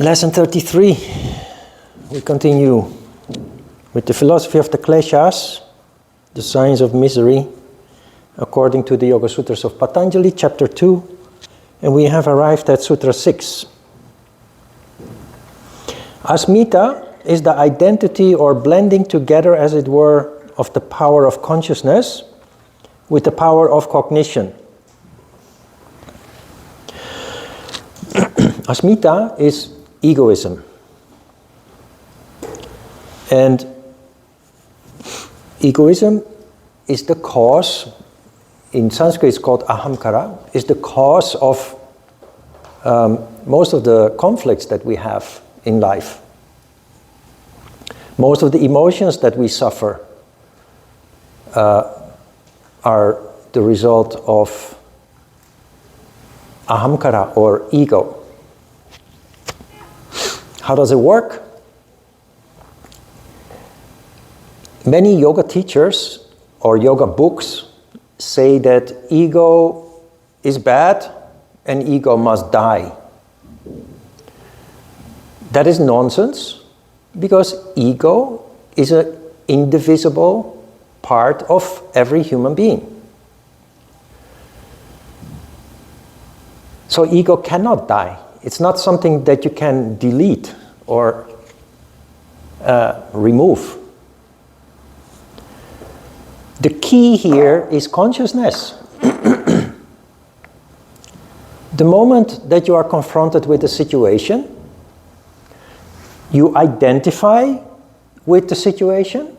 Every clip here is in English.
Lesson 33. We continue with the philosophy of the Kleshas, the science of misery, according to the Yoga Sutras of Patanjali, chapter 2, and we have arrived at Sutra 6. Asmita is the identity or blending together, as it were, of the power of consciousness with the power of cognition. Asmita is egoism. And egoism is the cause, in Sanskrit it's called ahamkara, is the cause of most of the conflicts that we have in life. Most of the emotions that we suffer are the result of ahamkara or ego. How does it work? Many yoga teachers or yoga books say that ego is bad and ego must die. That is nonsense, because ego is an indivisible part of every human being. So ego cannot die. It's not something that you can delete or remove. The key here is consciousness. The moment that you are confronted with a situation, you identify with the situation,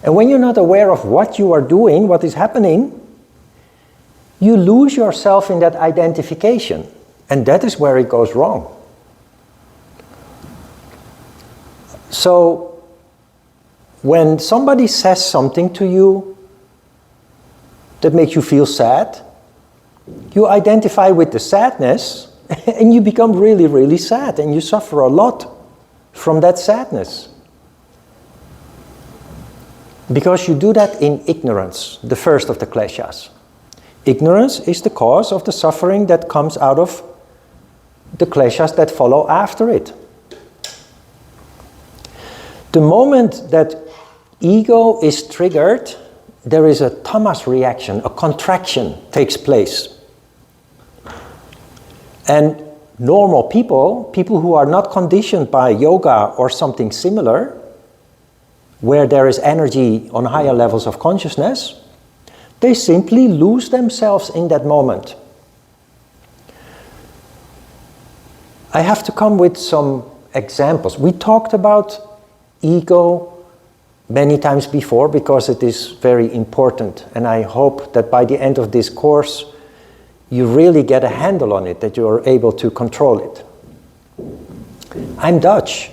and when you're not aware of what you are doing, what is happening, you lose yourself in that identification, and that is where it goes wrong. So, when somebody says something to you that makes you feel sad, you identify with the sadness and you become really, really sad, and you suffer a lot from that sadness. Because you do that in ignorance, the first of the Kleshas. Ignorance is the cause of the suffering that comes out of the Kleshas that follow after it. The moment that ego is triggered, there is a tamas reaction, a contraction takes place. And normal people who are not conditioned by yoga or something similar, where there is energy on higher levels of consciousness, they simply lose themselves in that moment. I have to come with some examples. We talked about ego many times before because it is very important, and I hope that by the end of this course you really get a handle on it, that you are able to control it. I'm Dutch.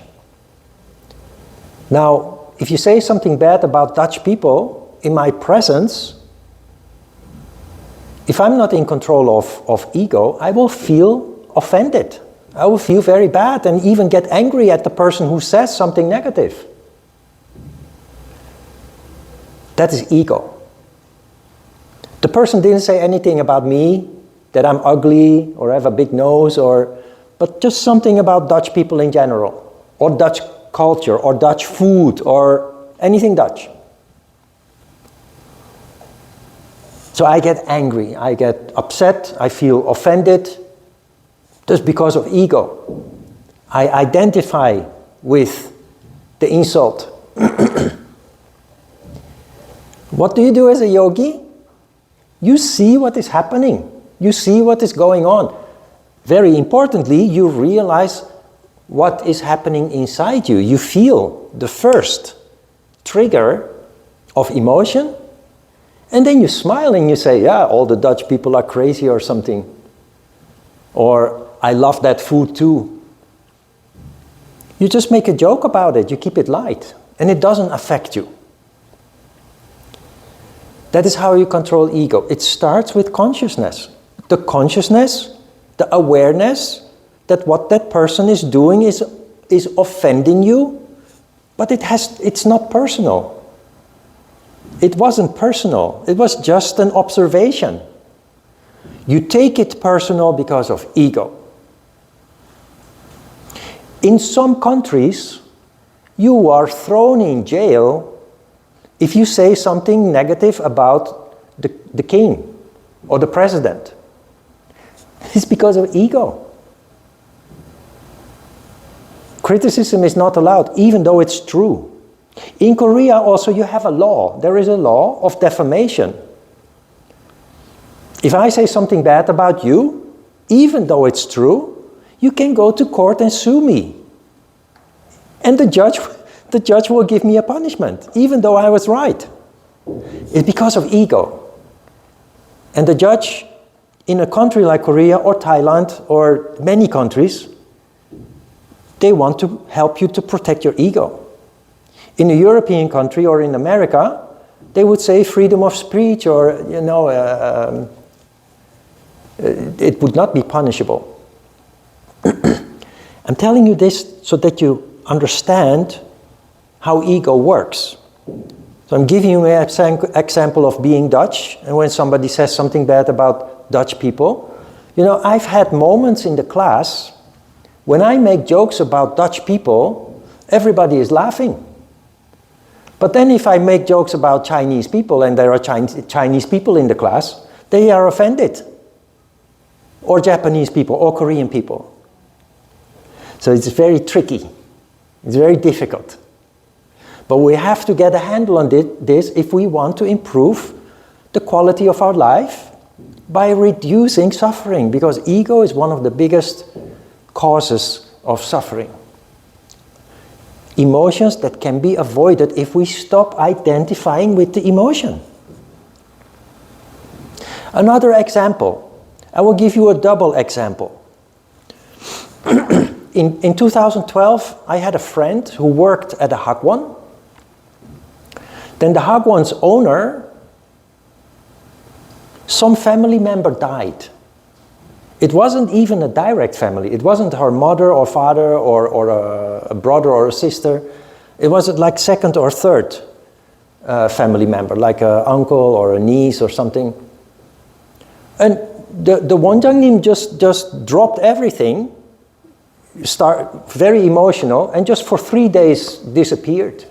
Now, if you say something bad about Dutch people in my presence, if I'm not in control of ego, I will feel offended. I will feel very bad and even get angry at the person who says something negative. That is ego. The person didn't say anything about me, that I'm ugly or have a big nose, but just something about Dutch people in general, or Dutch culture, or Dutch food, or anything Dutch. So I get angry, I get upset, I feel offended, just because of ego. I identify with the insult. What do you do as a yogi? You see what is happening. You see what is going on. Very importantly, you realize what is happening inside you. You feel the first trigger of emotion, and then you smile and you say, yeah, all the Dutch people are crazy or something. Or, I love that food too. You just make a joke about it. You keep it light, and it doesn't affect you. That is how you control ego. It starts with consciousness. The consciousness, the awareness that what that person is doing is offending you, but it's not personal. It wasn't personal. It was just an observation. You take it personal because of ego. In some countries, you are thrown in jail if you say something negative about the king or the president. It's because of ego. Criticism is not allowed, even though it's true. In Korea also you have a law. There is a law of defamation. If I say something bad about you, even though it's true, you can go to court and sue me. And the judge will give me a punishment, even though I was right. It's because of ego. And the judge in a country like Korea or Thailand or many countries, they want to help you to protect your ego. In a European country or in America, they would say freedom of speech or, it would not be punishable. I'm telling you this so that you understand how ego works. So I'm giving you an example of being Dutch, and when somebody says something bad about Dutch people, I've had moments in the class when I make jokes about Dutch people, everybody is laughing. But then if I make jokes about Chinese people and there are Chinese people in the class, they are offended. Or Japanese people, or Korean people. So it's very tricky. It's very difficult. But we have to get a handle on this if we want to improve the quality of our life by reducing suffering, because ego is one of the biggest causes of suffering. Emotions that can be avoided if we stop identifying with the emotion. Another example. I will give you a double example. In 2012, I had a friend who worked at a hagwon. Then the hagwon's owner, some family member died. It wasn't even a direct family. It wasn't her mother or father or a brother or a sister. It was like second or third family member, like an uncle or a niece or something. And the 원장님 just dropped everything, very emotional, and just for 3 days disappeared.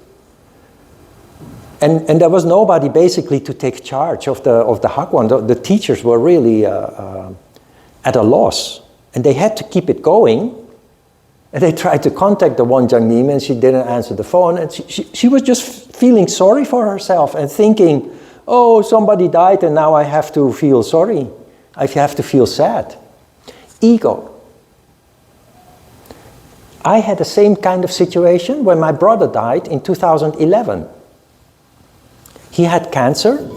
And there was nobody basically to take charge of the hagwon. The teachers were really at a loss, and they had to keep it going. And they tried to contact the 원장님, and she didn't answer the phone. And she was just feeling sorry for herself and thinking, oh, somebody died, and now I have to feel sorry. I have to feel sad. Ego. I had the same kind of situation when my brother died in 2011. He had cancer.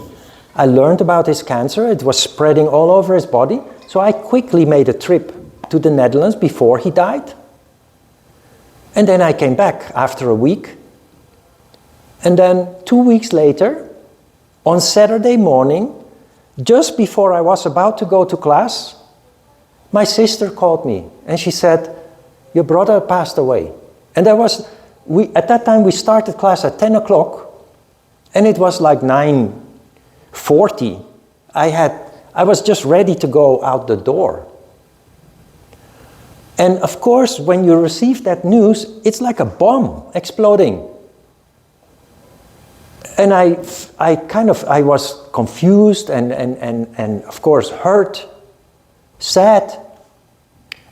I learned about his cancer. It was spreading all over his body. So I quickly made a trip to the Netherlands before he died. And then I came back after a week. And then 2 weeks later, on Saturday morning, just before I was about to go to class, my sister called me and she said, your brother passed away. And at that time we started class at 10 o'clock and it was like 9:40. I was just ready to go out the door. And of course, when you receive that news, it's like a bomb exploding. And I was confused and of course hurt, sad.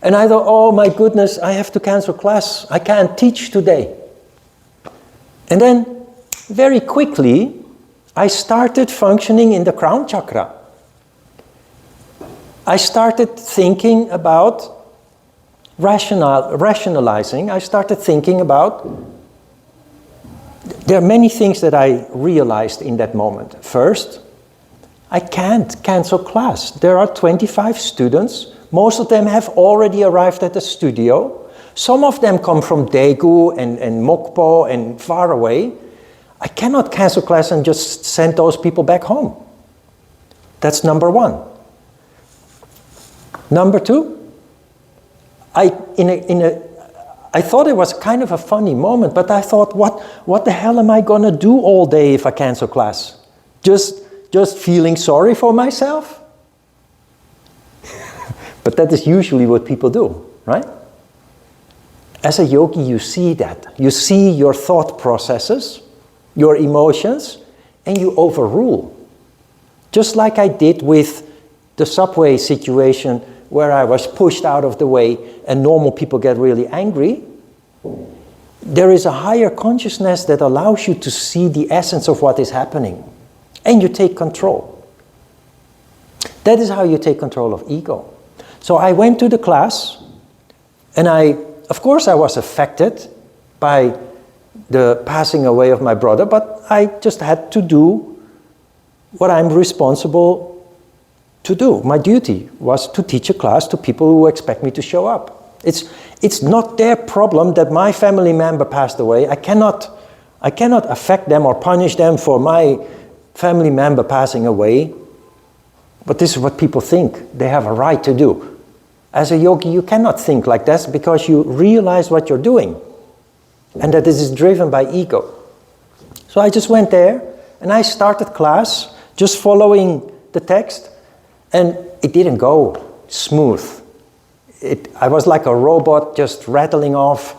And I thought, oh my goodness, I have to cancel class. I can't teach today. And then very quickly, I started functioning in the crown chakra. I started thinking about rationalizing. I started thinking about, there are many things that I realized in that moment. First, I can't cancel class. There are 25 students. Most of them have already arrived at the studio. Some of them come from Daegu and Mokpo and far away. I cannot cancel class and just send those people back home. That's number one. Number two, I thought it was kind of a funny moment, but I thought, what the hell am I going to do all day if I cancel class? Just feeling sorry for myself? But that is usually what people do, right? As a yogi, you see that. You see your thought processes, your emotions, and you overrule. Just like I did with the subway situation where I was pushed out of the way and normal people get really angry. There is a higher consciousness that allows you to see the essence of what is happening. And you take control. That is how you take control of ego. So I went to the class, and of course I was affected by the passing away of my brother, but I just had to do what I'm responsible to do. My duty was to teach a class to people who expect me to show up. It's not their problem that my family member passed away. I cannot affect them or punish them for my family member passing away. But this is what people think they have a right to do. As a yogi, you cannot think like this because you realize what you're doing and that this is driven by ego. So I just went there and I started class just following the text, and it didn't go smooth. I was like a robot just rattling off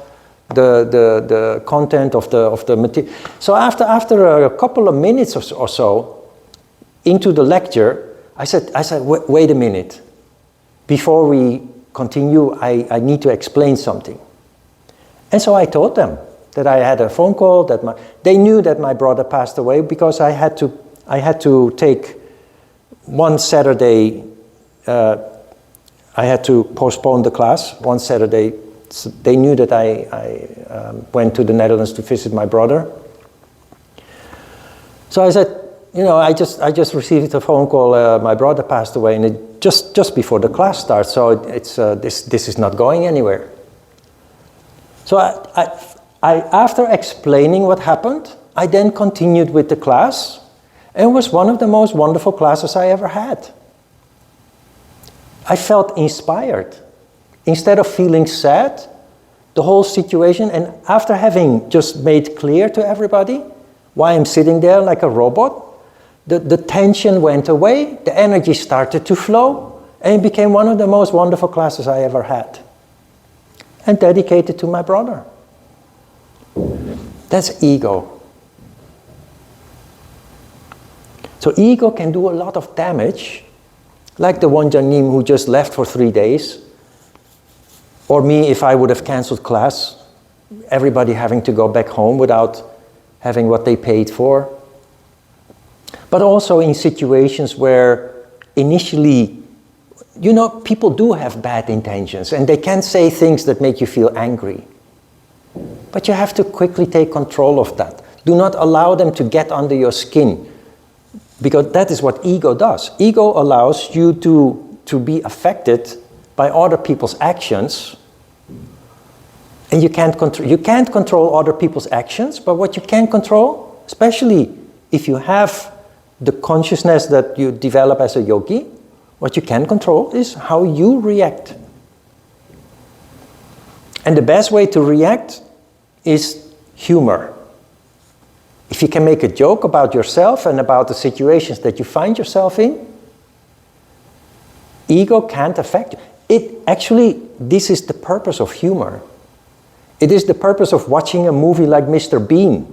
the content of the material. So after a couple of minutes or so into the lecture, I said, wait a minute. Before we continue, I need to explain something. And so I told them that I had a phone call, they knew that my brother passed away because I had to take one Saturday, I had to postpone the class one Saturday. So they knew that I went to the Netherlands to visit my brother. So I said, I just received a phone call. My brother passed away, and it just before the class starts. So it's this is not going anywhere. So I after explaining what happened, I then continued with the class, and it was one of the most wonderful classes I ever had. I felt inspired. Instead of feeling sad, the whole situation, and after having just made clear to everybody why I'm sitting there like a robot, the tension went away, the energy started to flow, and it became one of the most wonderful classes I ever had. And dedicated to my brother. That's ego. So ego can do a lot of damage, like the one Janim who just left for 3 days, or me if I would have cancelled class, everybody having to go back home without having what they paid for. But also in situations where initially, people do have bad intentions and they can say things that make you feel angry. But you have to quickly take control of that. Do not allow them to get under your skin, because that is what ego does. Ego allows you to be affected by other people's actions. And you can't control other people's actions, but what you can control, especially if you have the consciousness that you develop as a yogi, what you can control is how you react. And the best way to react is humor. If you can make a joke about yourself and about the situations that you find yourself in, ego can't affect you. This is the purpose of humor. It is the purpose of watching a movie like Mr. Bean.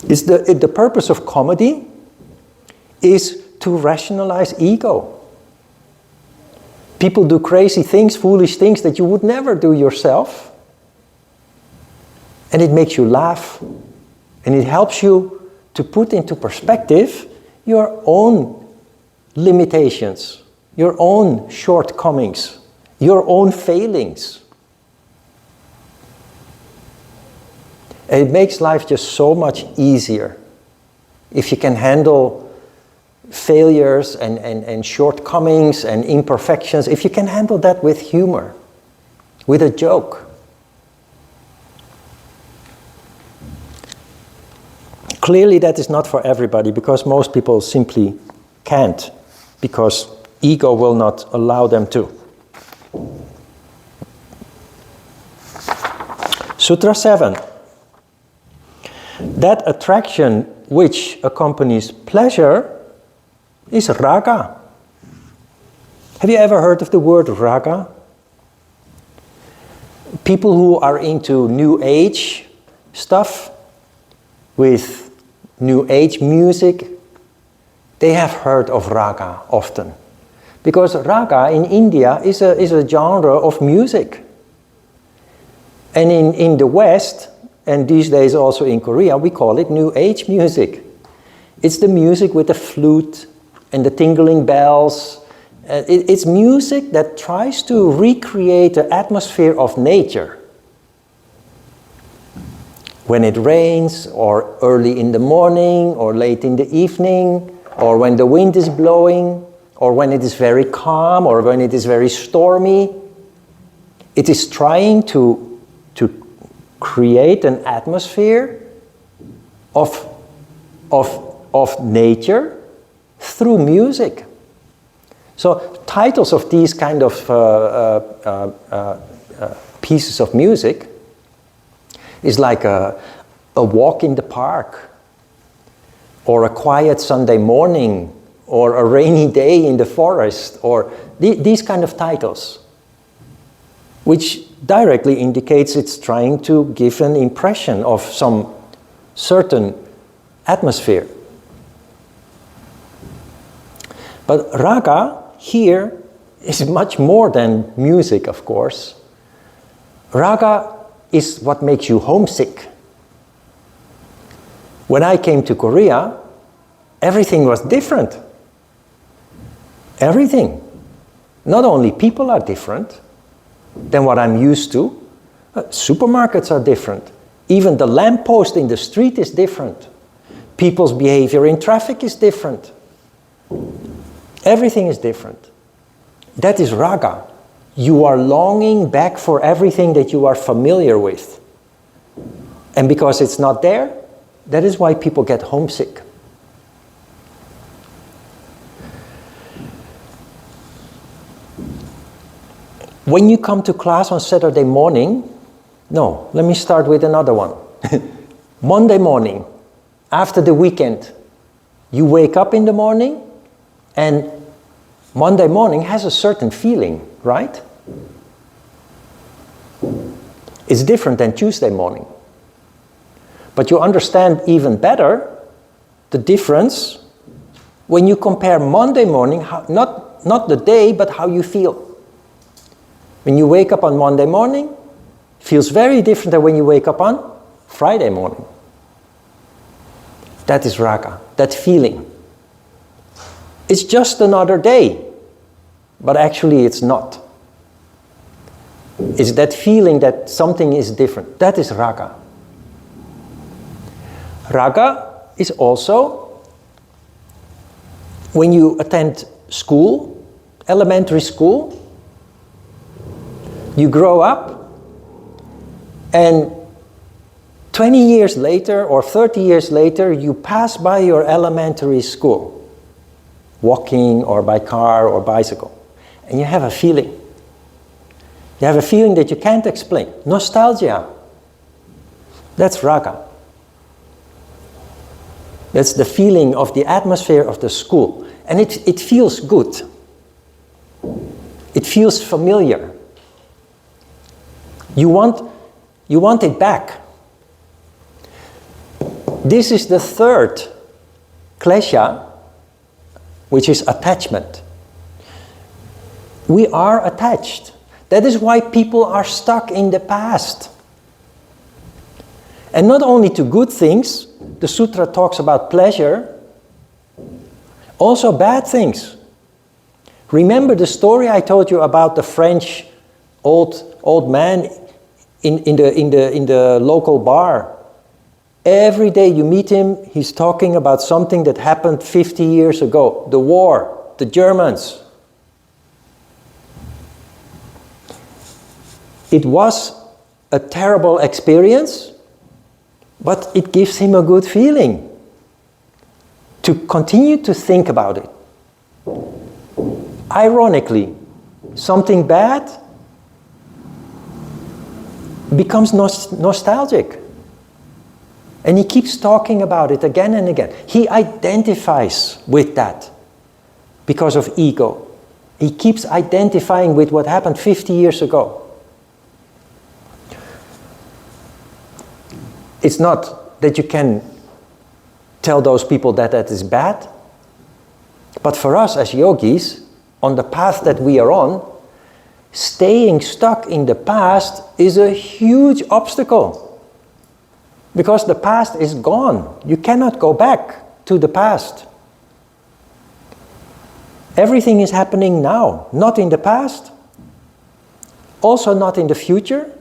The purpose of comedy is to rationalize ego. People do crazy things, foolish things that you would never do yourself. And it makes you laugh. And it helps you to put into perspective your own limitations, your own shortcomings, your own failings. And it makes life just so much easier if you can handle failures and shortcomings and imperfections, if you can handle that with humor, with a joke. Clearly that is not for everybody, because most people simply can't, because ego will not allow them to. Sutra 7. That attraction which accompanies pleasure is raga. Have you ever heard of the word raga? People who are into New Age stuff, with New Age music, they have heard of raga often. Because raga in India is a genre of music. And in the West, and these days also in Korea, we call it New Age music. It's the music with the flute and the tingling bells. It's music that tries to recreate the atmosphere of nature. When it rains, or early in the morning, or late in the evening, or when the wind is blowing, or when it is very calm, or when it is very stormy. It is trying to create an atmosphere of nature through music. So titles of these kind of pieces of music is like a walk in the park, or a quiet Sunday morning, or a rainy day in the forest, or these kind of titles, which directly indicates it's trying to give an impression of some certain atmosphere. But raga here is much more than music, of course. Raga is what makes you homesick. When I came to Korea, everything was different. Everything. Not only people are different than what I'm used to, supermarkets are different. Even the lamppost in the street is different. People's behavior in traffic is different. Everything is different. That is raga. You are longing back for everything that you are familiar with. And because it's not there, that is why people get homesick. When you come to class on Saturday morning, no, let me start with another one. Monday morning, after the weekend, you wake up in the morning, and Monday morning has a certain feeling, right? It's different than Tuesday morning. But you understand even better the difference when you compare Monday morning, not the day, but how you feel. When you wake up on Monday morning, it feels very different than when you wake up on Friday morning. That is raga, that feeling. It's just another day, but actually it's not. It's that feeling that something is different. That is raga. Raga is also when you attend school, elementary school, you grow up, and 20 years later or 30 years later, you pass by your elementary school, walking or by car or bicycle, and you have a feeling. You have a feeling that you can't explain. Nostalgia. That's raga. That's the feeling of the atmosphere of the school. And it feels good. It feels familiar. You want it back. This is the third klesha, which is attachment. We are attached. That is why people are stuck in the past. And not only to good things, the sutra talks about pleasure, also bad things. Remember the story I told you about the French old man in the local bar. Every day you meet him, he's talking about something that happened 50 years ago. The war, the Germans. It was a terrible experience, but it gives him a good feeling to continue to think about it. Ironically, something bad becomes nostalgic. And he keeps talking about it again and again. He identifies with that because of ego. He keeps identifying with what happened 50 years ago. It's not that you can tell those people that that is bad. But for us as yogis, on the path that we are on, staying stuck in the past is a huge obstacle. Because the past is gone. You cannot go back to the past. Everything is happening now, not in the past, also not in the future.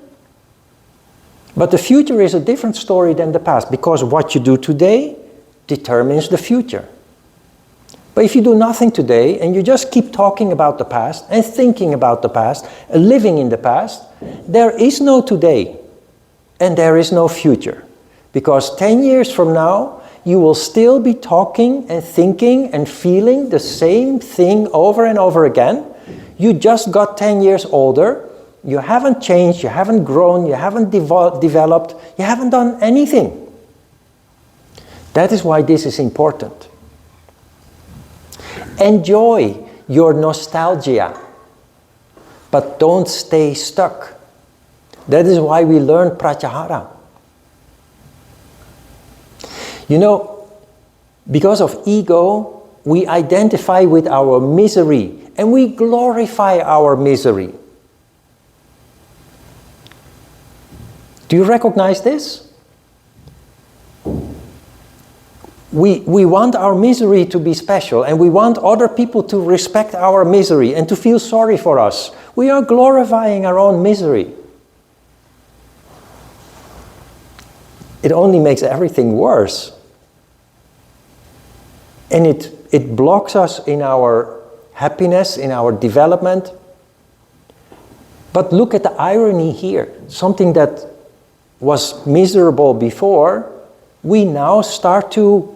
But the future is a different story than the past, because what you do today determines the future. But if you do nothing today and you just keep talking about the past and thinking about the past and living in the past, there is no today and there is no future. Because 10 years from now, you will still be talking and thinking and feeling the same thing over and over again. You just got 10 years older. You haven't changed, you haven't grown, you haven't developed, you haven't done anything. That is why this is important. Enjoy your nostalgia, but don't stay stuck. That is why we learn pratyahara. You know, because of ego, we identify with our misery and we glorify our misery. Do you recognize this? We want our misery to be special, and we want other people to respect our misery and to feel sorry for us. We are glorifying our own misery. It only makes everything worse. And it blocks us in our happiness, in our development. But look at the irony here. Something that was miserable before, we now start to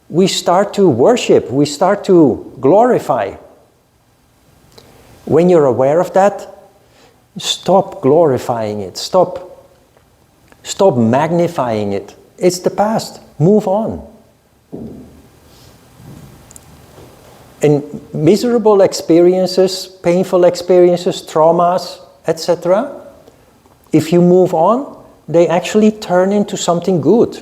worship, we start to glorify. When you're aware of that, stop glorifying it, stop magnifying it. It's the past, move on. And miserable experiences, painful experiences, traumas, etc., if you move on, they actually turn into something good.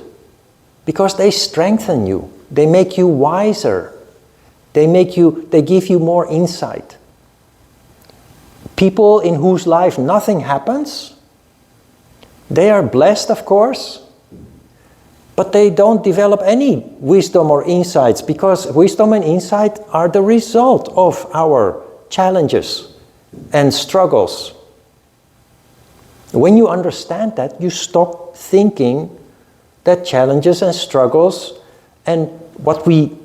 Because they strengthen you. They make you wiser. They give you more insight. People in whose life nothing happens, they are blessed, of course, but they don't develop any wisdom or insights, because wisdom and insight are the result of our challenges and struggles. When you understand that, you stop thinking that challenges and struggles and what we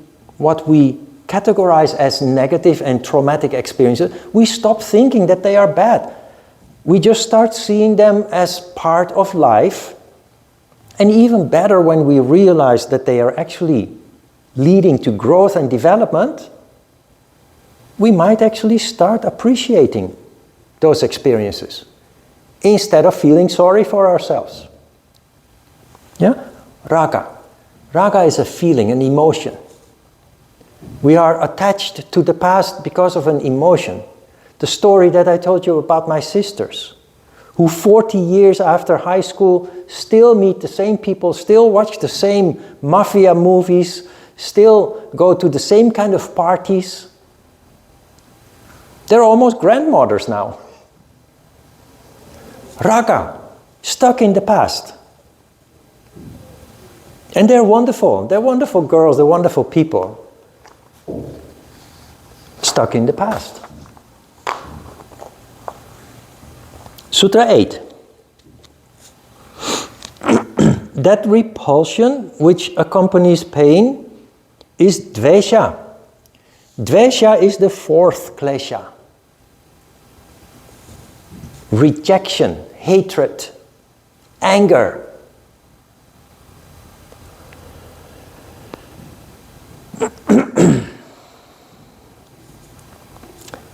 categorize as negative and traumatic experiences, we stop thinking that they are bad. We just start seeing them as part of life. And even better, when we realize that they are actually leading to growth and development, we might actually start appreciating those experiences instead of feeling sorry for ourselves. Yeah? Raga. Raga is a feeling, an emotion. We are attached to the past because of an emotion. The story that I told you about my sisters, who 40 years after high school still meet the same people, still watch the same mafia movies, still go to the same kind of parties. They're almost grandmothers now. Raga, stuck in the past. And they're wonderful. They're wonderful girls. They're wonderful people. Stuck in the past. Sutra 8. That repulsion which accompanies pain is dvesha. Dvesha is the fourth klesha. Rejection, hatred, anger.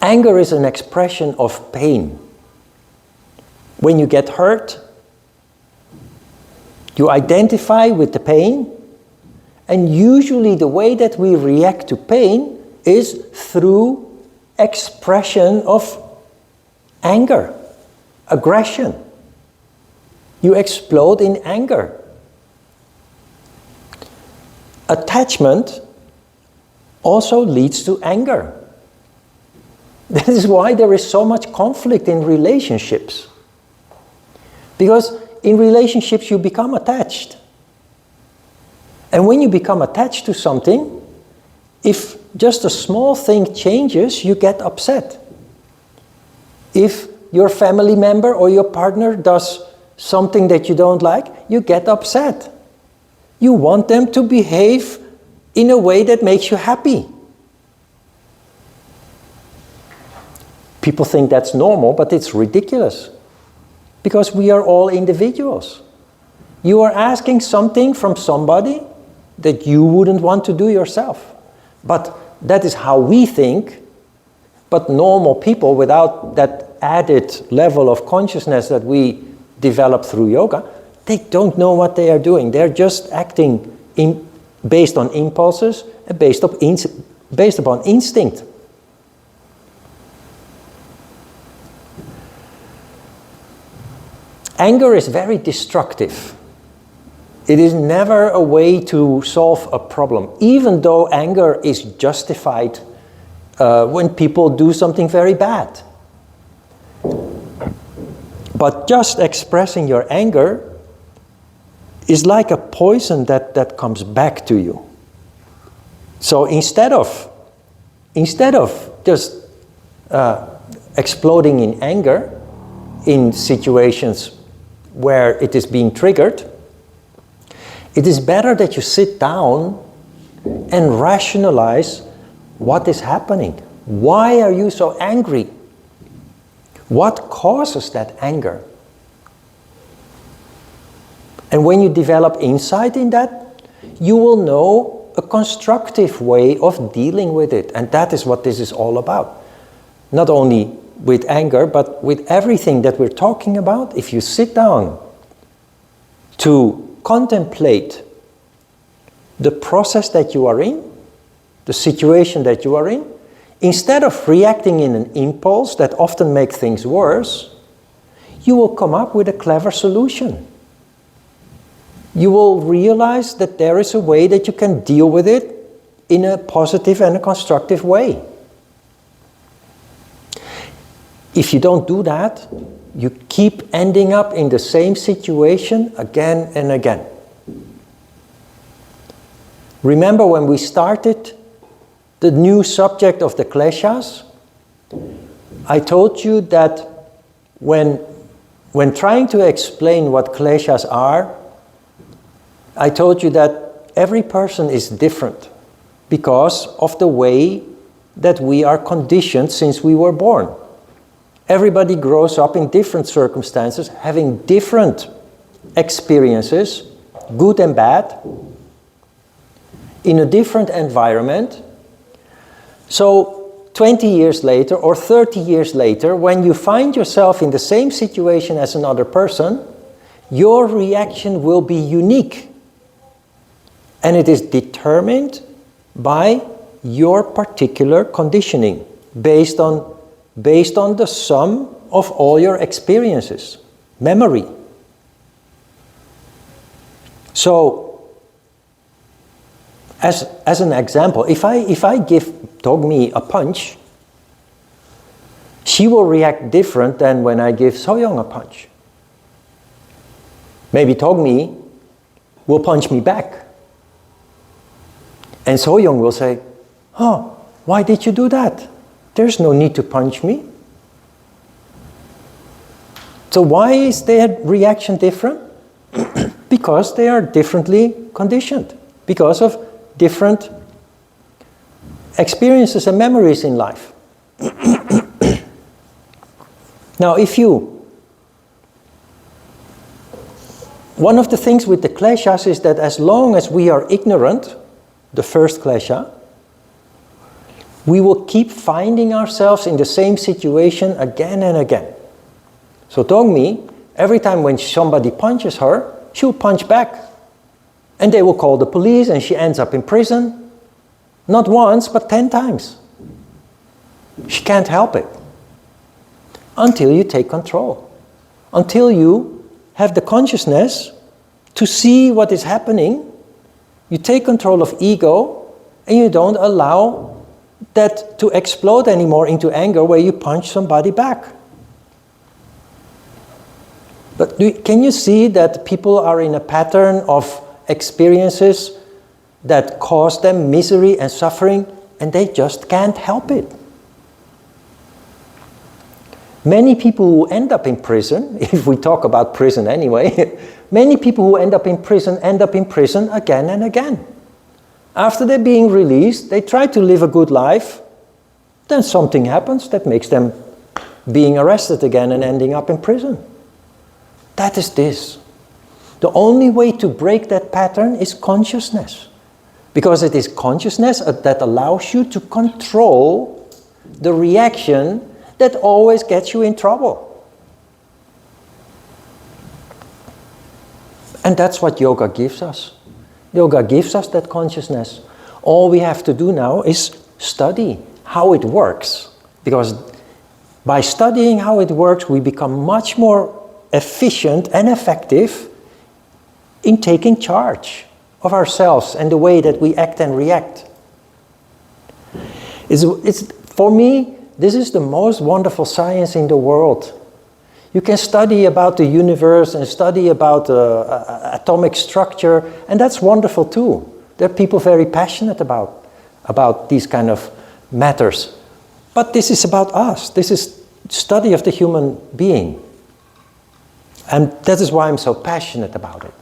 Anger is an expression of pain. When you get hurt, you identify with the pain, and usually the way that we react to pain is through expression of anger, aggression. You explode in anger. attachment also leads to anger. That is why there is so much conflict in relationships. Because in relationships you become attached. And when you become attached to something, if just a small thing changes, you get upset. If your family member or your partner does something that you don't like, you get upset. You want them to behave in a way that makes you happy. People think that's normal, but it's ridiculous. Because we are all individuals. You are asking something from somebody that you wouldn't want to do yourself. But that is how we think. But normal people, without that added level of consciousness that we develop through yoga, they don't know what they are doing. They're just acting based on impulses and based upon instinct. Anger is very destructive. It is never a way to solve a problem, even though anger is justified when people do something very bad. But just expressing your anger is like a poison that comes back to you. So instead of just exploding in anger in situations where it is being triggered, it is better that you sit down and rationalize what is happening. Why are you so angry? What causes that anger? And when you develop insight in that, you will know a constructive way of dealing with it. And that is what this is all about. Not only with anger, but with everything that we're talking about. If you sit down to contemplate the process that you are in, the situation that you are in, instead of reacting in an impulse that often makes things worse, you will come up with a clever solution. You will realize that there is a way that you can deal with it in a positive and a constructive way. If you don't do that, you keep ending up in the same situation again and again. Remember when we started the new subject of the Kleshas, I told you that when trying to explain what Kleshas are, I told you that every person is different because of the way that we are conditioned since we were born. Everybody grows up in different circumstances, having different experiences, good and bad, in a different environment. So 20 years later or 30 years later, when you find yourself in the same situation as another person, your reaction will be unique. And it is determined by your particular conditioning, based on the sum of all your experiences, memory. So, as an example, if I give Dogmi a punch, she will react different than when I give Soyoung a punch. Maybe Dogmi will punch me back. And Soyoung will say, "Oh, why did you do that? There's no need to punch me." So why is their reaction different? Because they are differently conditioned, because of different experiences and memories in life. Now, one of the things with the Kleshas is that as long as we are ignorant, the first Klesha, we will keep finding ourselves in the same situation again and again. So Dongmi, every time when somebody punches her, she'll punch back. And they will call the police and she ends up in prison. Not once, but 10 times. She can't help it. Until you take control. Until you have the consciousness to see what is happening You take control of ego and you don't allow that to explode anymore into anger where you punch somebody back. But can you see that people are in a pattern of experiences that cause them misery and suffering, and they just can't help it? Many people who end up in prison, if we talk about prison anyway, many people who end up in prison again and again. After they're being released, they try to live a good life, then something happens that makes them being arrested again and ending up in prison. That is this. The only way to break that pattern is consciousness. Because it is consciousness that allows you to control the reaction that always gets you in trouble. And that's what yoga gives us. Yoga gives us that consciousness. All we have to do now is study how it works. Because by studying how it works, we become much more efficient and effective in taking charge of ourselves and the way that we act and react. For me, this is the most wonderful science in the world. You can study about the universe and study about atomic structure, and that's wonderful too. There are people very passionate about these kind of matters. But this is about us. This is study of the human being. And that is why I'm so passionate about it.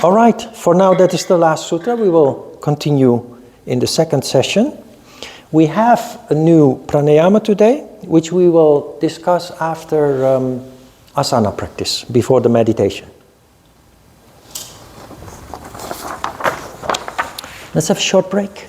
All right, for now that is the last sutra. We will continue in the second session. We have a new pranayama today, which we will discuss after asana practice, before the meditation. Let's have a short break.